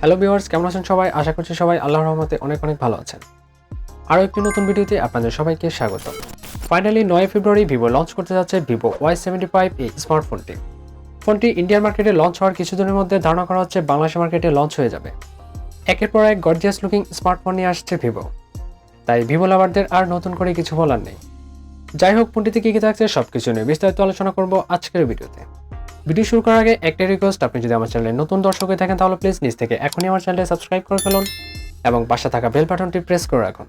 Hello viewers, কেমন আছেন সবাই? আশা করছি সবাই আল্লাহর রহমতে অনেক ভালো আছেন। আরও একটি নতুন ভিডিওতে আপনাদের সবাইকে স্বাগত। ফাইনালি 9 ফেব্রুয়ারি ভিভো লঞ্চ করতে যাচ্ছে ভিভো Y75 এই স্মার্টফোনটি। ফোনটি ইন্ডিয়ান মার্কেটে লঞ্চ হওয়ার কিছুদিনের মধ্যে ধারণা করা হচ্ছে বাংলাদেশ মার্কেটে লঞ্চ হয়ে যাবে। একের পর এক গর্জিয়াস লুকিং স্মার্টফোন নিয়ে আসছে ভিভো, তাই ভিভো লাভারদের আর নতুন করে কিছু বলার নেই। যাই হোক, ফোনটিতে কী কী থাকছে সবকিছু নিয়ে বিস্তারিত আলোচনা করব আজকের ভিডিওতে। ভিডিও শুরু করার আগে একটা রিকোয়েস্ট, আপনি যদি আমার চ্যানেলে নতুন দর্শক হয়ে থাকেন তাহলে প্লিজ নিজ থেকে এখনই আমার চ্যানেলে সাবস্ক্রাইব করে ফেলুন এবং পাশে থাকা বেল বাটনটি প্রেস করে রাখুন।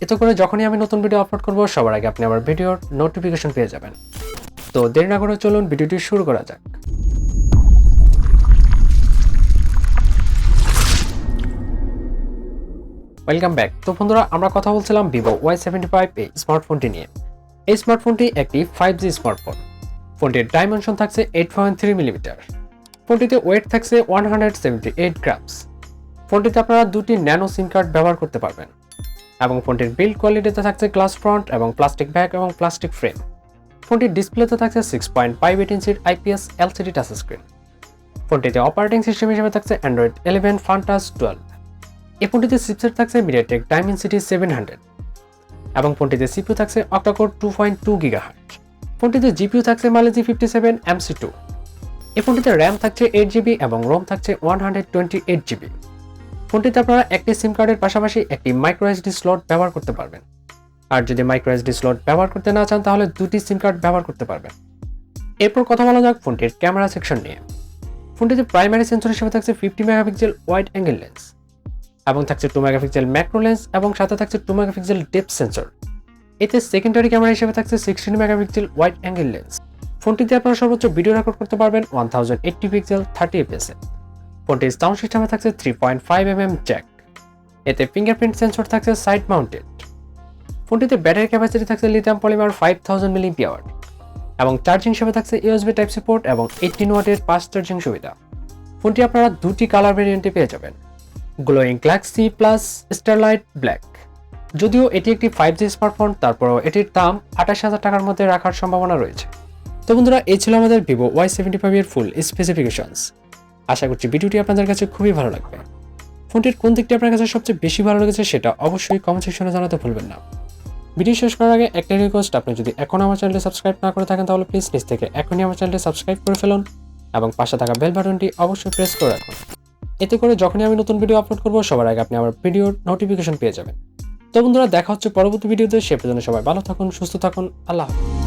এতে করে যখনই আমি নতুন ভিডিও আপলোড করব সবার আগে আপনি আমার ভিডিওর নোটিফিকেশন পেয়ে যাবেন। তো দেরি না করে চলুন ভিডিওটি শুরু করা যাক। Welcome back. তো বন্ধুরা, আমরা কথা বলছিলাম ভিভো Y75 এই স্মার্টফোনটি নিয়ে। এই স্মার্টফোনটি একটি 5G স্মার্টফোন। ফোনটির ডাইমেনশন থাকছে 8.3 মিলিমিটার। ফোনটিতে ওয়েট থাকছে 178 গ্রামস। ফোনটিতে আপনারা দুটি ন্যানো সিম কার্ড ব্যবহার করতে পারবেন এবং ফোনটির বিল্ড কোয়ালিটিতে থাকছে গ্লাস ফ্রন্ট এবং প্লাস্টিক ব্যাক এবং প্লাস্টিক ফ্রেম। ফোনটির ডিসপ্লেতে থাকছে 6.58 ইঞ্চির IPS LCD টাচ স্ক্রিন। ফোনটিতে অপারেটিং সিস্টেম হিসেবে থাকছে অ্যান্ড্রয়েড 11 ফান্টাস 12। এই ফোনটিতে চিপসেট থাকছে MediaTek Dimensity 700 এবং ফোনটিতে CPU থাকছে অক্টাকোর 2.2 GHz। ফোনটিতে GPU থাকছে Mali G57 MC2। এই ফোনটিতে র্যাম থাকছে 8GB এবং ROM থাকছে 128GB। ফোনটিতে আপনারা একটি সিম কার্ডের পাশাপাশি একটি মাইক্রো SD স্লট ব্যবহার করতে পারবেন, আর যদি মাইক্রো SD স্লট ব্যবহার করতে না চান তাহলে দুটি সিম কার্ড ব্যবহার করতে পারবেন। এরপর কথা বলা যাক ফোনটির ক্যামেরা সেকশন নিয়ে। ফোনটিতে প্রাইমারি সেন্সর হিসেবে থাকছে 50 মেগাপিক্সেল ওয়াইড অ্যাঙ্গেল লেন্স এবং থাকছে 2 মেগাপিক্সেল ম্যাক্রো লেন্স এবং সাথে থাকছে 2 মেগাপিক্সেল ডেপথ সেন্সর। এতে সেকেন্ডারি ক্যামেরা হিসেবে থাকছে 16 মেগাপিক্সেল ওয়াইড অ্যাঙ্গেল লেন্স। ফোনটিতে আপনারা সর্বোচ্চ ভিডিও রেকর্ড করতে পারবেন 1080 পিক্সেল 30 fps এ। ফোনটির সাউন্ড সিস্টেমে থাকছে 3.5mm জ্যাক। এতে ফিঙ্গারপ্রিন্ট সেন্সর থাকছে সাইড মাউন্টেড। ফোনটিতে ব্যাটারি ক্যাপাসিটি থাকছে লিথিয়াম পলিমার 5000 mAh এবং চার্জিং হিসেবে থাকছে USB Type-C পোর্ট এবং 18 ওয়াটের ফাস্ট চার্জিং সুবিধা। ফোনটি আপনারা দুটি কালার ভেরিয়েন্টে পেয়ে যাবেন, glowing Galaxy plus starlight black. যদিও এটি একটি 5G স্মার্টফোন, তারপরেও এটির দাম 28,000 টাকার মধ্যে রাখার সম্ভাবনা রয়েছে। তো বন্ধুরা, এই ছিল আমাদের ভিভো Y75 এর ফুল স্পেসিফিকেশনস। আশা করছি ভিডিওটি আপনাদের কাছে খুবই ভালো লাগবে। ফোনটির কোন দিকটি আপনার কাছে সবচেয়ে বেশি ভালো লেগেছে সেটা অবশ্যই কমেন্ট সেকশনে জানাতে ভুলবেন না। ভিডিও শেষ করার আগে একটা রিকোয়েস্ট, আপনি যদি এখনও আমার চ্যানেলে সাবস্ক্রাইব না করে থাকেন তাহলে প্লিজ নিজ থেকে এখনই আমার চ্যানেলে সাবস্ক্রাইব করে ফেলুন এবং পাশে থাকা বেল বাটনটি অবশ্যই প্রেস করে রাখুন। এতে করে যখনই আমি নতুন ভিডিও আপলোড করব সবার আগে আপনি আমার ভিডিওর নোটিফিকেশন পেয়ে যাবেন। তো বন্ধুরা, দেখা হচ্ছে পরবর্তী ভিডিওতে। সে পর্যন্ত সবাই ভালো থাকুন, সুস্থ থাকুন। আল্লাহ হাফেজ।